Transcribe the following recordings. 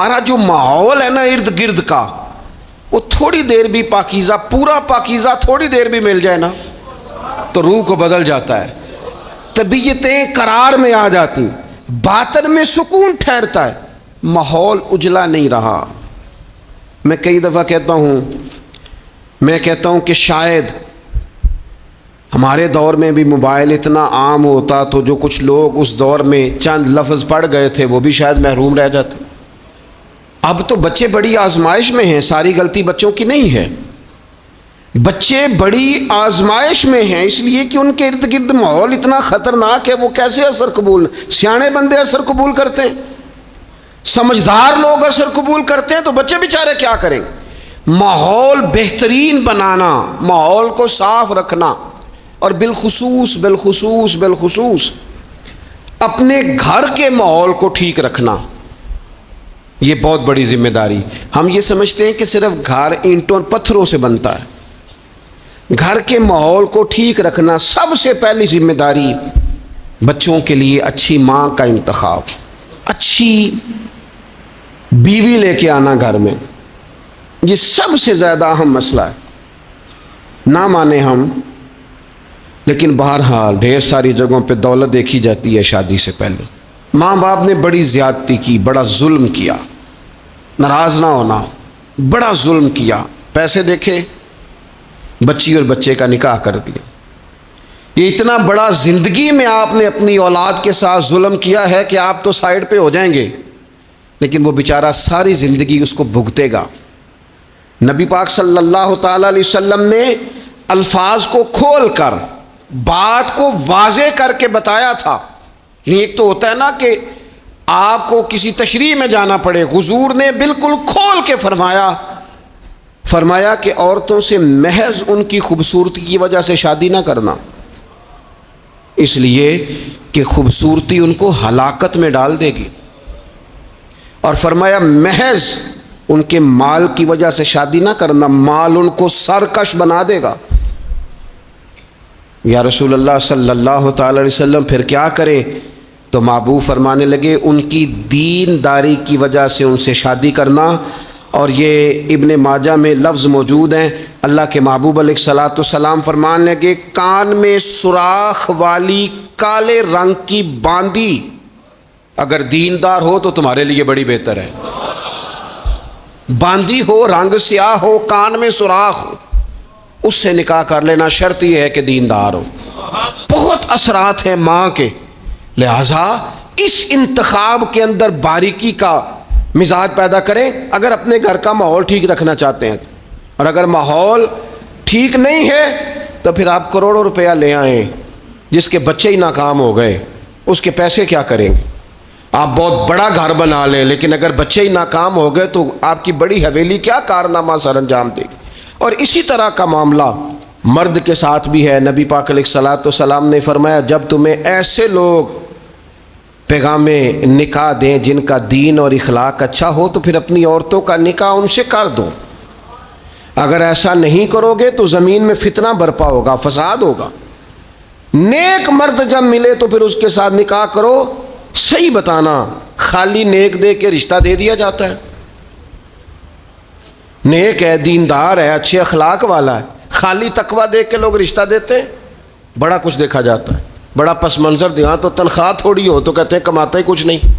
ہمارا جو ماحول ہے نا ارد گرد کا، وہ تھوڑی دیر بھی پاکیزہ، پورا پاکیزہ تھوڑی دیر بھی مل جائے نا تو روح کو بدل جاتا ہے، طبیعتیں قرار میں آ جاتی، باطن میں سکون ٹھہرتا ہے، ماحول اجلا نہیں رہا۔ میں کئی دفعہ کہتا ہوں کہ شاید ہمارے دور میں بھی موبائل اتنا عام ہوتا تو جو کچھ لوگ اس دور میں چند لفظ پڑھ گئے تھے وہ بھی شاید محروم رہ جاتے۔ اب تو بچے بڑی آزمائش میں ہیں، ساری غلطی بچوں کی نہیں ہے، بچے بڑی آزمائش میں ہیں اس لیے کہ ان کے ارد گرد ماحول اتنا خطرناک ہے، وہ کیسے اثر قبول، سیانے بندے اثر قبول کرتے ہیں، سمجھدار لوگ اثر قبول کرتے ہیں، تو بچے بیچارے کیا کریں؟ ماحول بہترین بنانا، ماحول کو صاف رکھنا، اور بالخصوص اپنے گھر کے ماحول کو ٹھیک رکھنا، یہ بہت بڑی ذمہ داری۔ ہم یہ سمجھتے ہیں کہ صرف گھر اینٹوں اور پتھروں سے بنتا ہے، گھر کے ماحول کو ٹھیک رکھنا سب سے پہلی ذمہ داری۔ بچوں کے لیے اچھی ماں کا انتخاب، اچھی بیوی لے کے آنا گھر میں، یہ سب سے زیادہ اہم مسئلہ ہے۔ نہ مانے ہم، لیکن بہرحال ڈھیر ساری جگہوں پہ دولت دیکھی جاتی ہے شادی سے پہلے۔ ماں باپ نے بڑی زیادتی کی، بڑا ظلم کیا، ناراض نہ ہونا، بڑا ظلم کیا، پیسے دیکھے بچی اور بچے کا نکاح کر دیا۔ یہ اتنا بڑا زندگی میں آپ نے اپنی اولاد کے ساتھ ظلم کیا ہے کہ آپ تو سائیڈ پہ ہو جائیں گے، لیکن وہ بیچارہ ساری زندگی اس کو بھگتے گا۔ نبی پاک صلی اللہ تعالیٰ علیہ وسلم نے الفاظ کو کھول کر، بات کو واضح کر کے بتایا تھا۔ ایک تو ہوتا ہے نا کہ آپ کو کسی تشریح میں جانا پڑے، حضور نے بالکل کھول کے فرمایا کہ عورتوں سے محض ان کی خوبصورتی کی وجہ سے شادی نہ کرنا، اس لیے کہ خوبصورتی ان کو ہلاکت میں ڈال دے گی، اور فرمایا محض ان کے مال کی وجہ سے شادی نہ کرنا، مال ان کو سرکش بنا دے گا۔ یا رسول اللہ صلی اللہ تعالی علیہ وسلم پھر کیا کریں؟ تو محبوب فرمانے لگے ان کی دینداری کی وجہ سے ان سے شادی کرنا۔ اور یہ ابن ماجہ میں لفظ موجود ہیں، اللہ کے محبوب علیہ الصلوۃ والسلام فرمانے لگے کان میں سوراخ والی کالے رنگ کی باندی اگر دیندار ہو تو تمہارے لیے بڑی بہتر ہے۔ باندی ہو، رنگ سیاہ ہو، کان میں سوراخ ہو، اس سے نکاح کر لینا، شرط یہ ہے کہ دیندار ہو۔ بہت اثرات ہیں ماں کے، لہذا اس انتخاب کے اندر باریکی کا مزاج پیدا کریں اگر اپنے گھر کا ماحول ٹھیک رکھنا چاہتے ہیں۔ اور اگر ماحول ٹھیک نہیں ہے تو پھر آپ کروڑوں روپیہ لے آئیں، جس کے بچے ہی ناکام ہو گئے اس کے پیسے کیا کریں گے؟ آپ بہت بڑا گھر بنا لیں لیکن اگر بچے ہی ناکام ہو گئے تو آپ کی بڑی حویلی کیا کارنامہ سر انجام دے گی؟ اور اسی طرح کا معاملہ مرد کے ساتھ بھی ہے۔ نبی پاک علیہ الصلوۃ والسلام نے فرمایا جب تمہیں ایسے لوگ پیغام نکاح دیں جن کا دین اور اخلاق اچھا ہو تو پھر اپنی عورتوں کا نکاح ان سے کر دو۔ اگر ایسا نہیں کرو گے تو زمین میں فتنہ برپا ہوگا، فساد ہوگا۔ نیک مرد جب ملے تو پھر اس کے ساتھ نکاح کرو، صحیح بتانا، خالی نیک دے کے رشتہ دے دیا جاتا ہے؟ نیک ہے، دیندار ہے، اچھے اخلاق والا ہے، خالی تقویٰ دیکھ کے لوگ رشتہ دیتے ہیں؟ بڑا کچھ دیکھا جاتا ہے، بڑا پس منظر دیا تو تنخواہ تھوڑی ہو تو کہتے ہیں کماتا ہی کچھ نہیں۔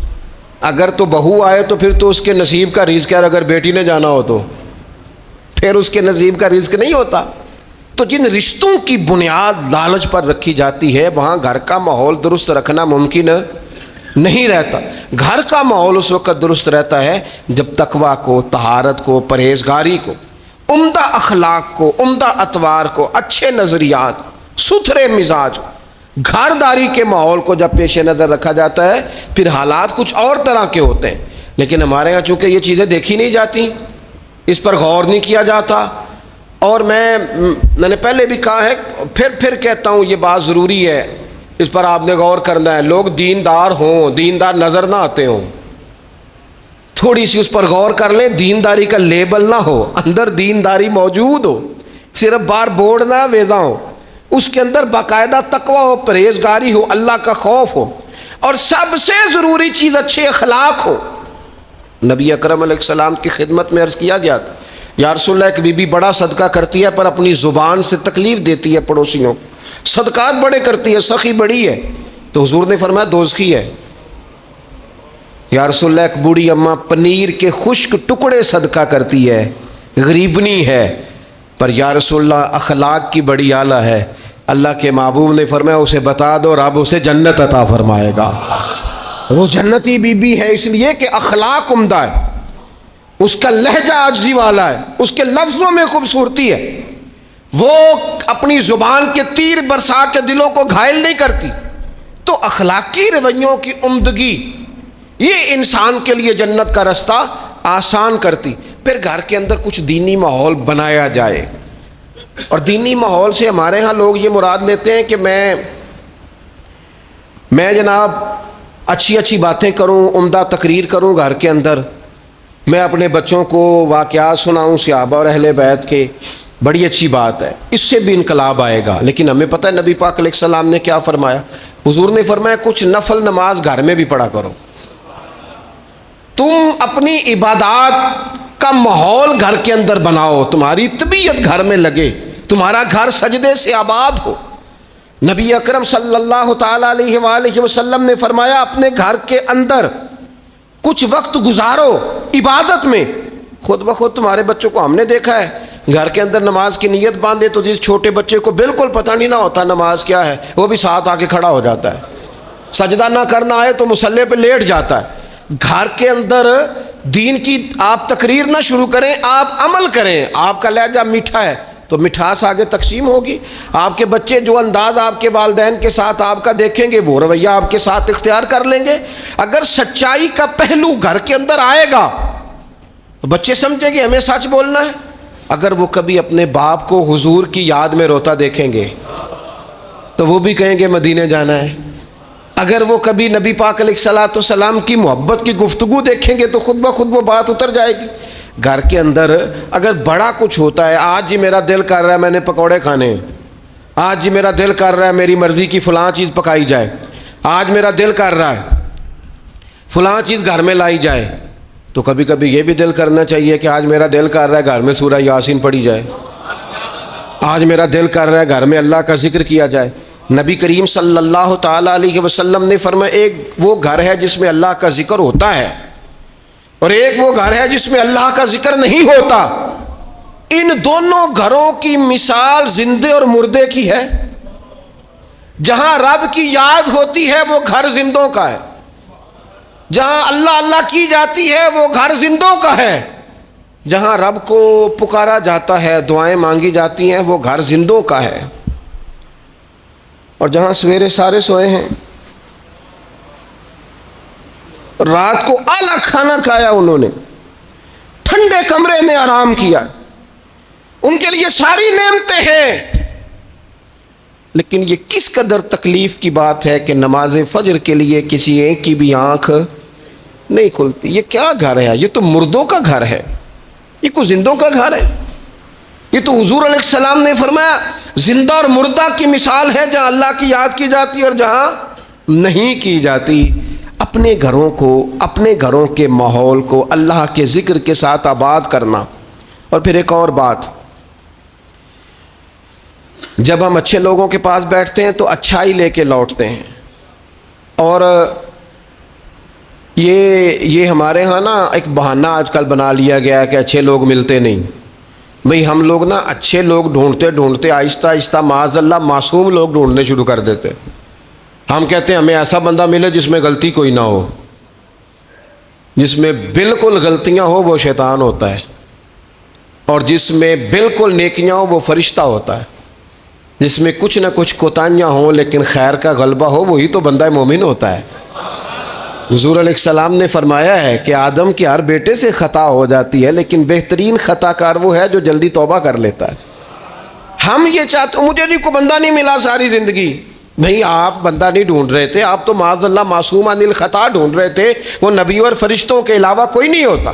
اگر تو بہو آئے تو پھر تو اس کے نصیب کا رزق ہے، اگر بیٹی نے جانا ہو تو پھر اس کے نصیب کا رزق نہیں ہوتا۔ تو جن رشتوں کی بنیاد لالچ پر رکھی جاتی ہے وہاں گھر کا ماحول درست رکھنا ممکن نہیں رہتا۔ گھر کا ماحول اس وقت درست رہتا ہے جب تقویٰ کو، طہارت کو، پرہیزگاری کو، عمدہ اخلاق کو، عمدہ اطوار کو، اچھے نظریات، ستھرے مزاج، گھرداری کے ماحول کو جب پیش نظر رکھا جاتا ہے پھر حالات کچھ اور طرح کے ہوتے ہیں۔ لیکن ہمارے ہاں چونکہ یہ چیزیں دیکھی نہیں جاتی، اس پر غور نہیں کیا جاتا، اور میں نے پہلے بھی کہا ہے، پھر کہتا ہوں یہ بات ضروری ہے، اس پر آپ نے غور کرنا ہے۔ لوگ دیندار ہوں، دیندار نظر نہ آتے ہوں، تھوڑی سی اس پر غور کر لیں، دینداری کا لیبل نہ ہو، اندر دینداری موجود ہو، صرف بار بورڈ نہ ویزا ہو، اس کے اندر باقاعدہ تقویٰ ہو، پرہیزگاری ہو، اللہ کا خوف ہو، اور سب سے ضروری چیز اچھے اخلاق ہو۔ نبی اکرم علیہ السلام کی خدمت میں عرض کیا گیا تھا یا رسول اللہ ایک بی بی بڑا صدقہ کرتی ہے پر اپنی زبان سے تکلیف دیتی ہے پڑوسیوں کو، صدقات بڑے کرتی ہے، سخی بڑی ہے، تو حضور نے فرمایا دوزخی ہے۔ یا رسول اللہ ایک بوڑھی اماں پنیر کے خشک ٹکڑے صدقہ کرتی ہے، غریبنی ہے، پر یا رسول اللہ اخلاق کی بڑی اعلیٰ ہے، اللہ کے محبوب نے فرمایا اسے بتا دو رب اسے جنت عطا فرمائے گا۔ وہ جنتی بی بی ہے اس لیے کہ اخلاق عمدہ ہے، اس کا لہجہ عاجزی والا ہے، اس کے لفظوں میں خوبصورتی ہے، وہ اپنی زبان کے تیر برسا کے دلوں کو گھائل نہیں کرتی۔ تو اخلاقی رویوں کی عمدگی یہ انسان کے لیے جنت کا رستہ آسان کرتی۔ پھر گھر کے اندر کچھ دینی ماحول بنایا جائے، اور دینی ماحول سے ہمارے ہاں لوگ یہ مراد لیتے ہیں کہ میں جناب اچھی باتیں کروں، عمدہ تقریر کروں گھر کے اندر، میں اپنے بچوں کو واقعات سناؤں صحابہ اور اہل بیت کے، بڑی اچھی بات ہے، اس سے بھی انقلاب آئے گا۔ لیکن ہمیں پتہ ہے نبی پاک علیہ السلام نے کیا فرمایا؟ حضور نے فرمایا کچھ نفل نماز گھر میں بھی پڑھا کرو۔ تم اپنی عبادات کا ماحول گھر کے اندر بناؤ، تمہاری طبیعت گھر میں لگے، تمہارا گھر سجدے سے آباد ہو۔ نبی اکرم صلی اللہ تعالیٰ علیہ وآلہ وسلم نے فرمایا اپنے گھر کے اندر کچھ وقت گزارو عبادت میں، خود بخود تمہارے بچوں کو ہم نے دیکھا ہے گھر کے اندر نماز کی نیت باندھے تو جس چھوٹے بچے کو بالکل پتہ نہیں نہ ہوتا نماز کیا ہے، وہ بھی ساتھ آ کے کھڑا ہو جاتا ہے، سجدہ نہ کرنا آئے تو مصلی پہ لیٹ جاتا ہے۔ گھر کے اندر دین کی آپ تقریر نہ شروع کریں، آپ عمل کریں۔ آپ کا لہجہ میٹھا ہے تو مٹھاس آگے تقسیم ہوگی، آپ کے بچے جو انداز آپ کے والدین کے ساتھ آپ کا دیکھیں گے وہ رویہ آپ کے ساتھ اختیار کر لیں گے۔ اگر سچائی کا پہلو گھر کے اندر آئے گا تو بچے سمجھیں گے ہمیں سچ بولنا ہے۔ اگر وہ کبھی اپنے باپ کو حضور کی یاد میں روتا دیکھیں گے تو وہ بھی کہیں گے مدینے جانا ہے۔ اگر وہ کبھی نبی پاک علیہ الصلوۃ والسلام کی محبت کی گفتگو دیکھیں گے تو خود بخود وہ بات اتر جائے گی۔ گھر کے اندر اگر بڑا کچھ ہوتا ہے، آج جی میرا دل کر رہا ہے میں نے پکوڑے کھانے ہیں، آج جی میرا دل کر رہا ہے میری مرضی کی فلاں چیز پکائی جائے، آج میرا دل کر رہا ہے فلاں چیز گھر میں لائی جائے، تو کبھی کبھی یہ بھی دل کرنا چاہیے کہ آج میرا دل کر رہا ہے گھر میں سورہ یاسین پڑھی جائے، آج میرا دل کر رہا ہے گھر میں اللہ کا ذکر کیا جائے۔ نبی کریم صلی اللہ تعالیٰ علیہ وسلم نے فرمایا ایک وہ گھر ہے جس میں اللہ کا ذکر ہوتا ہے اور ایک وہ گھر ہے جس میں اللہ کا ذکر نہیں ہوتا۔ ان دونوں گھروں کی مثال زندے اور مردے کی ہے۔ جہاں رب کی یاد ہوتی ہے وہ گھر زندوں کا ہے، جہاں اللہ اللہ کی جاتی ہے وہ گھر زندوں کا ہے، جہاں رب کو پکارا جاتا ہے دعائیں مانگی جاتی ہیں وہ گھر زندوں کا ہے۔ اور جہاں سویرے سارے سوئے ہیں، رات کو اعلیٰ کھانا کھایا، انہوں نے ٹھنڈے کمرے میں آرام کیا، ان کے لیے ساری نعمتیں ہیں، لیکن یہ کس قدر تکلیف کی بات ہے کہ نماز فجر کے لیے کسی ایک کی بھی آنکھ نہیں کھلتی۔ یہ کیا گھر ہے؟ یہ تو مردوں کا گھر ہے، یہ کوئی زندوں کا گھر ہے؟ یہ تو حضور علیہ السلام نے فرمایا زندہ اور مردہ کی مثال ہے، جہاں اللہ کی یاد کی جاتی ہے اور جہاں نہیں کی جاتی۔ اپنے گھروں کو، اپنے گھروں کے ماحول کو اللہ کے ذکر کے ساتھ آباد کرنا۔ اور پھر ایک اور بات، جب ہم اچھے لوگوں کے پاس بیٹھتے ہیں تو اچھائی لے کے لوٹتے ہیں، اور یہ ہمارے ہاں نا ایک بہانہ آج کل بنا لیا گیا ہے کہ اچھے لوگ ملتے نہیں۔ بھئی ہم لوگ نا اچھے لوگ ڈھونڈتے ڈھونڈتے آہستہ آہستہ معاذ اللہ معصوم لوگ ڈھونڈنے شروع کر دیتے۔ ہم کہتے ہیں ہمیں ایسا بندہ ملے جس میں غلطی کوئی نہ ہو، جس میں بالکل غلطیاں ہو وہ شیطان ہوتا ہے، اور جس میں بالکل نیکیاں ہو وہ فرشتہ ہوتا ہے، جس میں کچھ نہ کچھ کوتاہیاں ہوں لیکن خیر کا غلبہ ہو وہی تو بندہ مومن ہوتا ہے۔ حضور علیہ السلام نے فرمایا ہے کہ آدم کے ہر بیٹے سے خطا ہو جاتی ہے، لیکن بہترین خطا کار وہ ہے جو جلدی توبہ کر لیتا ہے۔ ہم یہ چاہتے مجھے جی کوئی بندہ نہیں ملا ساری زندگی، نہیں آپ بندہ نہیں ڈھونڈ رہے تھے، آپ تو معاذ اللہ معصوم عن الخطا ڈھونڈ رہے تھے، وہ نبیوں اور فرشتوں کے علاوہ کوئی نہیں ہوتا۔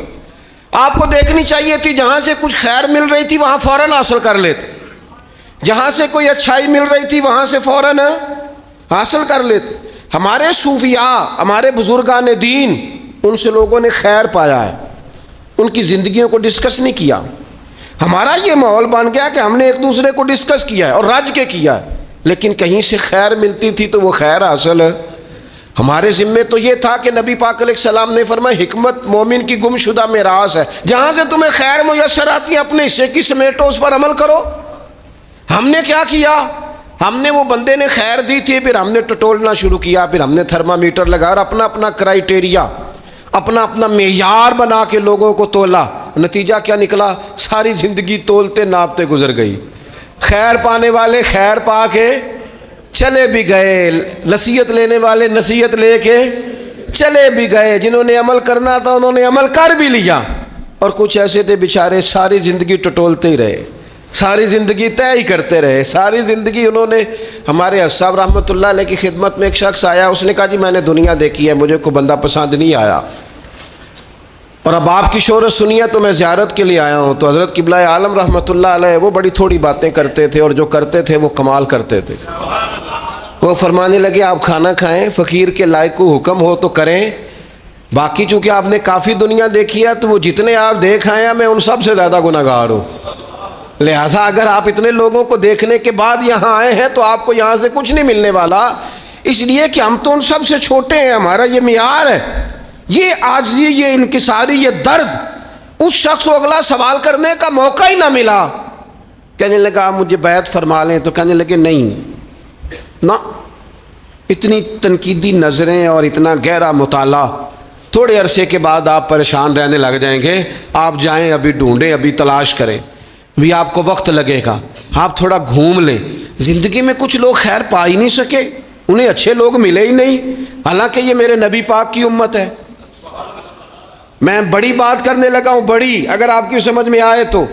آپ کو دیکھنی چاہیے تھی جہاں سے کچھ خیر مل رہی تھی وہاں فوراً حاصل کر لیتے، جہاں سے کوئی اچھائی مل رہی تھی وہاں سے فوراً حاصل کر لیتے۔ ہمارے صوفیاء، ہمارے بزرگان دین، ان سے لوگوں نے خیر پایا ہے، ان کی زندگیوں کو ڈسکس نہیں کیا. ہمارا یہ ماحول بن گیا کہ ہم نے ایک دوسرے کو ڈسکس کیا ہے اور رج کے کیا ہے، لیکن کہیں سے خیر ملتی تھی تو وہ خیر حاصل ہے. ہمارے ذمے تو یہ تھا کہ نبی پاک علیہ السلام نے فرمایا حکمت مومن کی گمشدہ میراث ہے، جہاں سے تمہیں خیر میسر آتی ہے اپنے حصے کی سمیٹو، اس پر عمل کرو. ہم نے کیا کیا؟ ہم نے وہ بندے نے خیر دی تھی، پھر ہم نے ٹٹولنا شروع کیا، پھر ہم نے تھرمامیٹر لگا اور اپنا اپنا کرائیٹیریا، اپنا اپنا معیار بنا کے لوگوں کو تولا. نتیجہ کیا نکلا؟ ساری زندگی تولتے ناپتے گزر گئی. خیر پانے والے خیر پا کے چلے بھی گئے، نصیحت لینے والے نصیحت لے کے چلے بھی گئے، جنہوں نے عمل کرنا تھا انہوں نے عمل کر بھی لیا، اور کچھ ایسے تھے بیچارے ساری زندگی ٹٹولتے ہی رہے، ساری زندگی طے ہی کرتے رہے، ساری زندگی انہوں نے. ہمارے حضرت صاحب رحمۃ اللہ علیہ کی خدمت میں ایک شخص آیا، اس نے کہا جی میں نے دنیا دیکھی ہے، مجھے کوئی بندہ پسند نہیں آیا، اور اب آپ کی شہرت سنی ہے تو میں زیارت کے لیے آیا ہوں. تو حضرت قبلہ عالم رحمۃ اللہ علیہ وہ بڑی تھوڑی باتیں کرتے تھے، اور جو کرتے تھے وہ کمال کرتے تھے. وہ فرمانے لگے آپ کھانا کھائیں، فقیر کے لائق کو حکم ہو تو کریں، باقی چونکہ آپ نے کافی دنیا دیکھی ہے تو وہ جتنے آپ دیکھ آئے ہیں میں ان سب سے زیادہ گناہ گار ہوں، لہٰذا اگر آپ اتنے لوگوں کو دیکھنے کے بعد یہاں آئے ہیں تو آپ کو یہاں سے کچھ نہیں ملنے والا، اس لیے کہ ہم تو ان سب سے چھوٹے ہیں، ہمارا یہ معیار ہے. یہ عاجزی، یہ انکساری، یہ درد اس شخص کو اگلا سوال کرنے کا موقع ہی نہ ملا. کہنے لگا آپ مجھے بیعت فرما لیں، تو کہنے لگے نہیں نہ، اتنی تنقیدی نظریں اور اتنا گہرا مطالعہ، تھوڑے عرصے کے بعد آپ پریشان رہنے لگ جائیں گے. آپ جائیں، ابھی ڈھونڈیں، ابھی تلاش کریں، بھی آپ کو وقت لگے گا. آپ تھوڑا گھوم لیں. زندگی میں کچھ لوگ خیر پا ہی نہیں سکے، انہیں اچھے لوگ ملے ہی نہیں، حالانکہ یہ میرے نبی پاک کی امت ہے. میں بڑی بات کرنے لگا ہوں، بڑی، اگر آپ کی سمجھ میں آئے تو.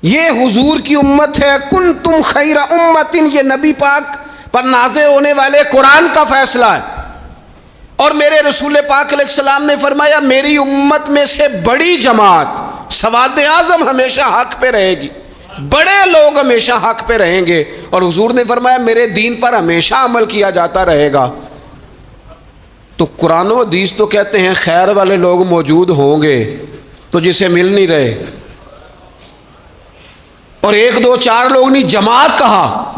یہ حضور کی امت ہے، کنتم خیر امت، یہ نبی پاک پر نازل ہونے والے قرآن کا فیصلہ ہے. اور میرے رسول پاک علیہ السلام نے فرمایا میری امت میں سے بڑی جماعت، سواد اعظم ہمیشہ حق پہ رہے گی، بڑے لوگ ہمیشہ حق پہ رہیں گے. اور حضور نے فرمایا میرے دین پر ہمیشہ عمل کیا جاتا رہے گا. تو قرآن و حدیث تو کہتے ہیں خیر والے لوگ موجود ہوں گے، تو جسے مل نہیں رہے، اور ایک دو چار لوگ نہیں، جماعت کہا.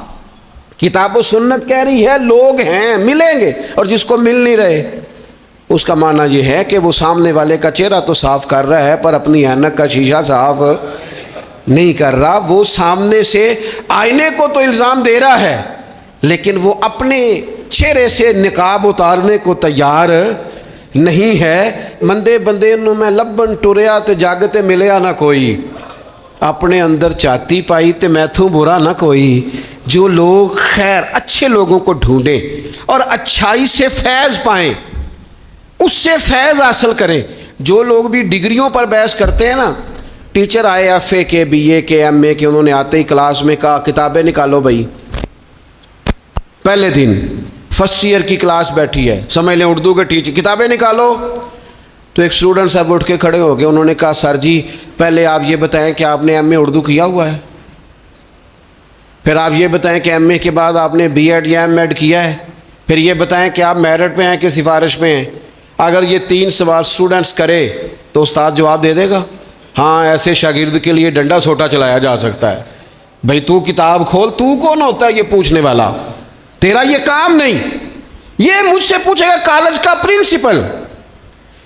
کتاب و سنت کہہ رہی ہے لوگ ہیں، ملیں گے، اور جس کو مل نہیں رہے اس کا معنی یہ ہے کہ وہ سامنے والے کا چہرہ تو صاف کر رہا ہے پر اپنی اینک کا شیشہ صاف نہیں کر رہا. وہ سامنے سے آئینے کو تو الزام دے رہا ہے، لیکن وہ اپنے چہرے سے نقاب اتارنے کو تیار نہیں ہے. مندے بندے نو میں لبن ٹریا تے جاگتے ملیا نہ کوئی، اپنے اندر چاہتی پائی تے میتھوں برا نہ کوئی. جو لوگ خیر اچھے لوگوں کو ڈھونڈیں اور اچھائی سے فیض پائیں، اس سے فیض حاصل کریں. جو لوگ بھی ڈگریوں پر بحث کرتے ہیں نا، ٹیچر آئے ایف اے کے، بی اے کے، ایم اے کے، انہوں نے آتے ہی کلاس میں کہا کتابیں نکالو بھائی. پہلے دن فرسٹ ایئر کی کلاس بیٹھی ہے، سمجھ لیں اردو کے ٹیچر، کتابیں نکالو. تو ایک اسٹوڈنٹ صاحب اٹھ کے کھڑے ہو گئے، انہوں نے کہا سر جی پہلے آپ یہ بتائیں کہ آپ نے ایم اے اردو کیا ہوا ہے، پھر آپ یہ بتائیں کہ ایم اے کے بعد آپ نے بی ایڈ یا ایم ایڈ کیا ہے، پھر یہ بتائیں کہ آپ میرٹ پہ ہیں کہ سفارش پہ ہیں. اگر یہ تین سوال اسٹوڈنٹس کرے تو استاد جواب دے دے گا. ہاں ایسے شاگرد کے لیے ڈنڈا سوٹا چلایا جا سکتا ہے، بھائی تو کتاب کھول، تو کون ہوتا ہے یہ پوچھنے والا، تیرا یہ کام نہیں. یہ مجھ سے پوچھے گا کالج کا پرنسپل،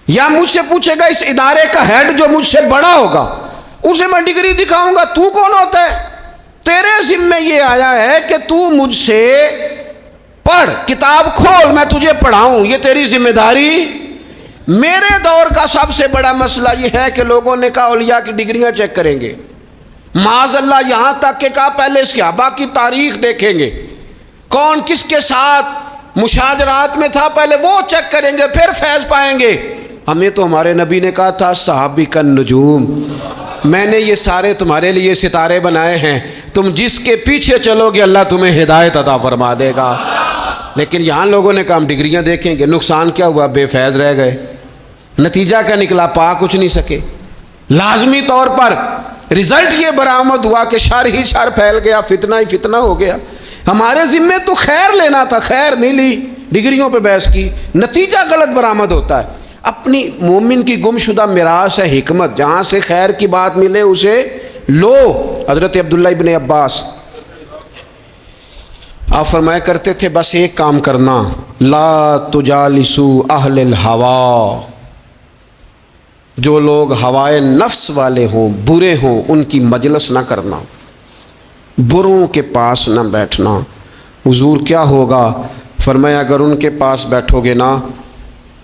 یا مجھ سے پوچھے گا اس ادارے کا ہیڈ جو مجھ سے بڑا ہوگا، اسے میں ڈگری دکھاؤں گا. تو کون ہوتا ہے؟ تیرے ذمہ یہ آیا ہے کہ تو مجھ سے پڑھ، کتاب کھول، میں تجھے پڑھاؤں، یہ تیری ذمہ داری. میرے دور کا سب سے بڑا مسئلہ یہ ہے کہ لوگوں نے کہا اولیاء کی ڈگریاں چیک کریں گے، معاذ اللہ یہاں تک کہ کہا پہلے صحابہ کی تاریخ دیکھیں گے، کون کس کے ساتھ مشاجرات میں تھا، پہلے وہ چیک کریں گے پھر فیض پائیں گے. ہمیں تو ہمارے نبی نے کہا تھا صحابی کا نجوم، میں نے یہ سارے تمہارے لیے ستارے بنائے ہیں، تم جس کے پیچھے چلو گے اللہ تمہیں ہدایت عطا فرما دے گا. لیکن یہاں لوگوں نے کہا ہم ڈگریاں دیکھیں گے. نقصان کیا ہوا؟ بے فیض رہ گئے. نتیجہ کیا نکلا؟ پا کچھ نہیں سکے. لازمی طور پر رزلٹ یہ برآمد ہوا کہ شر ہی شر پھیل گیا، فتنہ ہی فتنہ ہو گیا. ہمارے ذمے تو خیر لینا تھا، خیر نہیں لی، ڈگریوں پہ بحث کی، نتیجہ غلط برآمد ہوتا ہے. اپنی مومن کی گمشدہ میراث ہے حکمت، جہاں سے خیر کی بات ملے اسے لو۔ حضرت عبداللہ ابن عباس آپ فرمایا کرتے تھے بس ایک کام کرنا، لا تجالسوا اہل الہوا، جو لوگ ہوائے نفس والے ہوں، برے ہوں، ان کی مجلس نہ کرنا، بروں کے پاس نہ بیٹھنا۔ حضور کیا ہوگا؟ فرمایا اگر ان کے پاس بیٹھو گے نا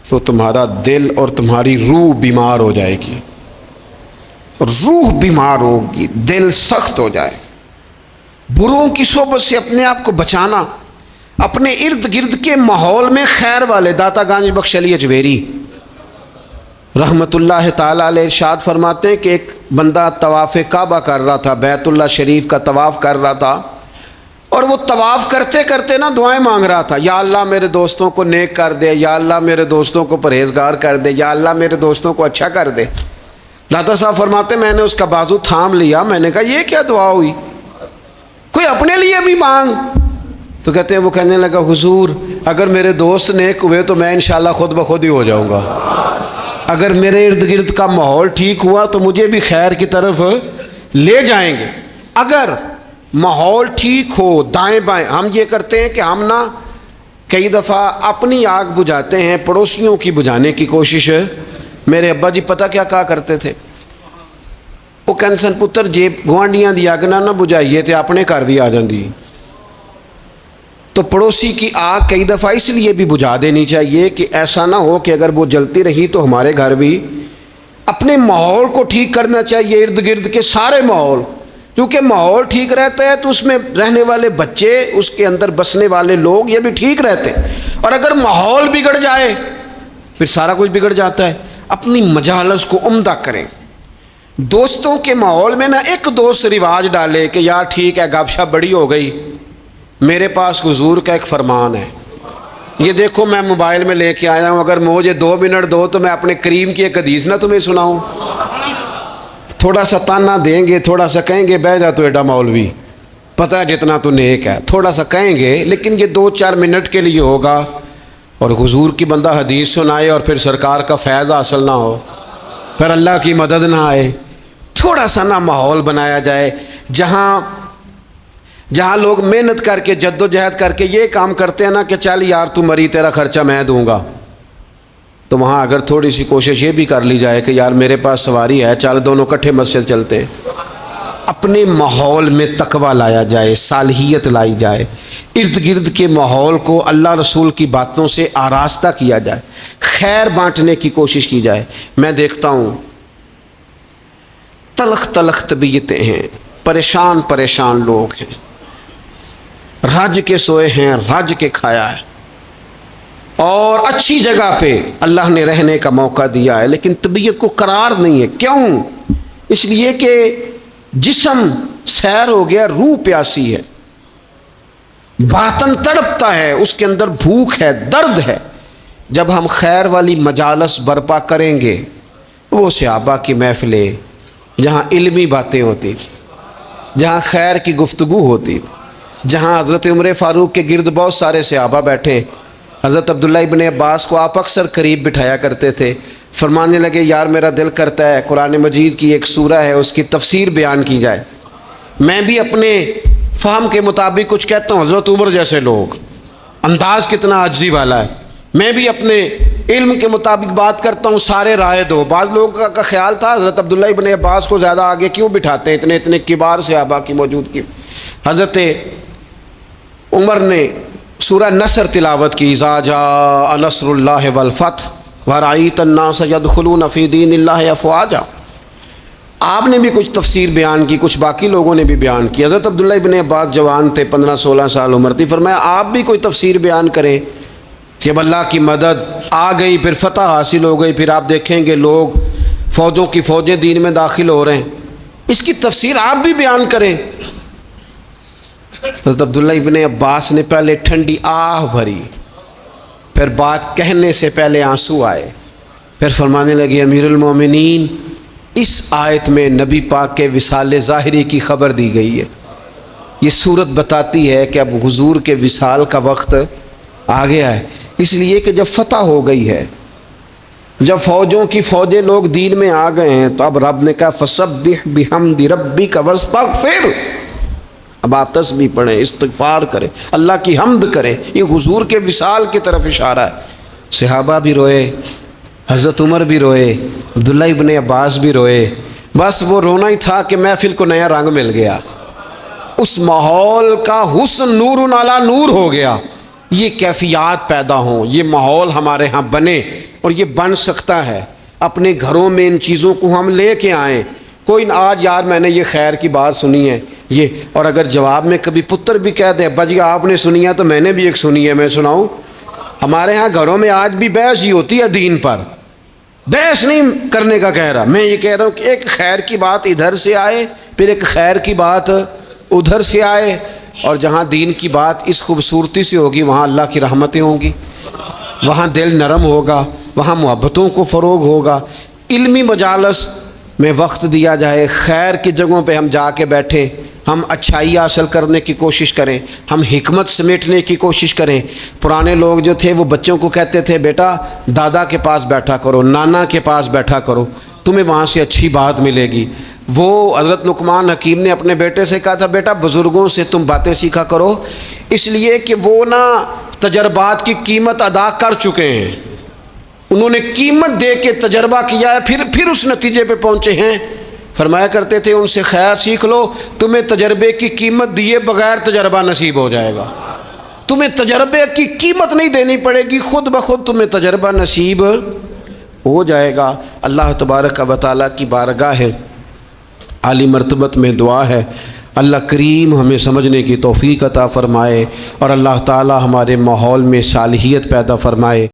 تو تمہارا دل اور تمہاری روح بیمار ہو جائے گی، روح بیمار ہوگی، دل سخت ہو جائے۔ بروں کی صحبت سے اپنے آپ کو بچانا، اپنے ارد گرد کے ماحول میں خیر والے۔ داتا گنج بخش علی اجویری رحمۃ اللہ تعالیٰ علیہ ارشاد فرماتے ہیں کہ ایک بندہ طواف کعبہ کر رہا تھا، بیت اللہ شریف کا طواف کر رہا تھا، اور وہ طواف کرتے کرتے نا دعائیں مانگ رہا تھا، یا اللہ میرے دوستوں کو نیک کر دے، یا اللہ میرے دوستوں کو پرہیزگار کر دے، یا اللہ میرے دوستوں کو اچھا کر دے۔ داتا صاحب فرماتے میں نے اس کا بازو تھام لیا، میں نے کہا یہ کیا دعا ہوئی، کوئی اپنے لیے بھی مانگ۔ تو کہتے ہیں وہ کہنے لگا حضور اگر میرے دوست نیک ہوئے تو میں انشاءاللہ خود بخود ہی ہو جاؤں گا، اگر میرے ارد گرد کا ماحول ٹھیک ہوا تو مجھے بھی خیر کی طرف لے جائیں گے۔ اگر ماحول ٹھیک ہو دائیں بائیں، ہم یہ کرتے ہیں کہ ہم نا کئی دفعہ اپنی آگ بجھاتے ہیں، پڑوسیوں کی بجھانے کی کوشش۔ میرے ابا جی پتہ کیا کہا کرتے تھے، وہ کہنسن پتر جے گوانڈیاں دی اگ نہ بجھائیے تے اپنے گھر بھی آ جاندی۔ تو پڑوسی کی آگ کئی دفعہ اس لیے بھی بجھا دینی چاہیے کہ ایسا نہ ہو کہ اگر وہ جلتی رہی تو ہمارے گھر بھی۔ اپنے ماحول کو ٹھیک کرنا چاہیے، ارد گرد کے سارے ماحول، کیونکہ ماحول ٹھیک رہتا ہے تو اس میں رہنے والے بچے، اس کے اندر بسنے والے لوگ یہ بھی ٹھیک رہتے ہیں، اور اگر ماحول بگڑ جائے پھر سارا کچھ بگڑ جاتا ہے۔ اپنی مجالس کو عمدہ کریں۔ دوستوں کے ماحول میں نہ ایک دوست رواج ڈالے کہ یار ٹھیک ہے گپ شپ بڑی ہو گئی، میرے پاس حضور کا ایک فرمان ہے، یہ دیکھو میں موبائل میں لے کے آیا ہوں، اگر مجھے 2 منٹ دو تو میں اپنے کریم کی ایک حدیث نہ تمہیں سناؤں۔ تھوڑا سا تانا دیں گے، تھوڑا سا کہیں گے بہ جا تو ایڈا مولوی، پتہ ہے جتنا تو نیک ہے، تھوڑا سا کہیں گے، لیکن یہ 2-4 منٹ کے لیے ہوگا، اور حضور کی بندہ حدیث سنائے اور پھر سرکار کا فیض حاصل نہ ہو، پھر اللہ کی مدد نہ آئے۔ تھوڑا سا نہ ماحول بنایا جائے جہاں لوگ محنت کر کے جد و جہد کر کے یہ کام کرتے ہیں نا کہ چل یار تو مری تیرا خرچہ میں دوں گا، تو وہاں اگر تھوڑی سی کوشش یہ بھی کر لی جائے کہ یار میرے پاس سواری ہے، چل دونوں کٹھے مسجد چلتے ہیں۔ اپنے ماحول میں تقویٰ لایا جائے، صالحیت لائی جائے، ارد گرد کے ماحول کو اللہ رسول کی باتوں سے آراستہ کیا جائے، خیر بانٹنے کی کوشش کی جائے۔ میں دیکھتا ہوں تلخ تلخ طبیعتیں ہیں، پریشان پریشان لوگ ہیں، رج کے سوئے ہیں، رج کے کھایا ہے، اور اچھی جگہ پہ اللہ نے رہنے کا موقع دیا ہے، لیکن طبیعت کو قرار نہیں ہے۔ کیوں؟ اس لیے کہ جسم سیر ہو گیا، روح پیاسی ہے، باطن تڑپتا ہے، اس کے اندر بھوک ہے، درد ہے۔ جب ہم خیر والی مجالس برپا کریں گے، وہ صحابہ کی محفلیں جہاں علمی باتیں ہوتی تھی، جہاں خیر کی گفتگو ہوتی تھی، جہاں حضرت عمر فاروق کے گرد بہت سارے صحابہ بیٹھے، حضرت عبداللہ ابن عباس کو آپ اکثر قریب بٹھایا کرتے تھے، فرمانے لگے یار میرا دل کرتا ہے قرآن مجید کی ایک سورہ ہے اس کی تفسیر بیان کی جائے۔ میں بھی اپنے فہم کے مطابق کچھ کہتا ہوں، حضرت عمر جیسے لوگ، انداز کتنا عاجزی والا ہے، میں بھی اپنے علم کے مطابق بات کرتا ہوں، سارے رائے دو۔ بعض لوگوں کا خیال تھا حضرت عبداللہ ابن عباس کو زیادہ آگے کیوں بٹھاتے ہیں، اتنے کبار صحابہ کی موجودگی۔ حضرت عمر نے سورہ نصر تلاوت کی، اذا جاء نصر اللہ والفتح ورأیت الناس یدخلون فی دین اللہ افواجا۔ آپ نے بھی کچھ تفسیر بیان کی، کچھ باقی لوگوں نے بھی بیان کی۔ حضرت عبداللہ ابن عباس جوان تھے، 15-16 سال عمر تھی، فرمایا آپ بھی کوئی تفسیر بیان کریں کہ اللہ کی مدد آ گئی، پھر فتح حاصل ہو گئی، پھر آپ دیکھیں گے لوگ فوجوں کی فوجیں دین میں داخل ہو رہے ہیں، اس کی تفسیر آپ بھی بیان کریں۔ حضرت عبداللہ ابن عباس نے پہلے ٹھنڈی آہ بھری، پھر بات کہنے سے پہلے آنسو آئے، پھر فرمانے لگے امیر المومنین اس آیت میں نبی پاک کے وصال ظاہری کی خبر دی گئی ہے، یہ صورت بتاتی ہے کہ اب حضور کے وصال کا وقت آ گیا ہے، اس لیے کہ جب فتح ہو گئی ہے جب فوجوں کی فوجیں لوگ دین میں آ گئے ہیں تو اب رب نے کہا فسبح بحمد ربک واستغفر، اب آپ تسبیح پڑھیں، استغفار کریں، اللہ کی حمد کریں۔ یہ حضور کے وصال کی طرف اشارہ ہے۔ صحابہ بھی روئے، حضرت عمر بھی روئے، عبداللہ ابن عباس بھی روئے، بس وہ رونا ہی تھا کہ محفل کو نیا رنگ مل گیا، اس ماحول کا حسن نور علی نور ہو گیا۔ یہ کیفیات پیدا ہوں، یہ ماحول ہمارے ہاں بنے، اور یہ بن سکتا ہے۔ اپنے گھروں میں ان چیزوں کو ہم لے کے آئیں۔ کوئی آج یار میں نے یہ خیر کی بات سنی ہے یہ، اور اگر جواب میں کبھی پتر بھی کہہ دے ابا جی آپ نے سنی ہے تو میں نے بھی ایک سنی ہے، میں سناؤں۔ ہمارے ہاں گھروں میں آج بھی بحث ہی ہوتی ہے دین پر، بحث نہیں کرنے کا کہہ رہا، میں یہ کہہ رہا ہوں کہ ایک خیر کی بات ادھر سے آئے، پھر ایک خیر کی بات ادھر سے آئے، اور جہاں دین کی بات اس خوبصورتی سے ہوگی وہاں اللہ کی رحمتیں ہوں گی، وہاں دل نرم ہوگا، وہاں محبتوں کو فروغ ہوگا۔ علمی مجالس میں وقت دیا جائے، خیر کی جگہوں پہ ہم جا کے بیٹھیں، ہم اچھائی حاصل کرنے کی کوشش کریں، ہم حکمت سمیٹنے کی کوشش کریں۔ پرانے لوگ جو تھے وہ بچوں کو کہتے تھے بیٹا دادا کے پاس بیٹھا کرو، نانا کے پاس بیٹھا کرو، تمہیں وہاں سے اچھی بات ملے گی۔ وہ حضرت لقمان حکیم نے اپنے بیٹے سے کہا تھا بیٹا بزرگوں سے تم باتیں سیکھا کرو، اس لیے کہ وہ نا تجربات کی قیمت ادا کر چکے ہیں، انہوں نے قیمت دے کے تجربہ کیا ہے، پھر اس نتیجے پہ پہنچے ہیں۔ فرمایا کرتے تھے ان سے خیر سیکھ لو، تمہیں تجربے کی قیمت دیے بغیر تجربہ نصیب ہو جائے گا، تمہیں تجربے کی قیمت نہیں دینی پڑے گی، خود بخود تمہیں تجربہ نصیب ہو جائے گا۔ اللہ تبارک و تعالیٰ کی بارگاہ ہے، عالی مرتبت میں دعا ہے اللہ کریم ہمیں سمجھنے کی توفیق عطا فرمائے، اور اللہ تعالیٰ ہمارے ماحول میں صالحیت پیدا فرمائے۔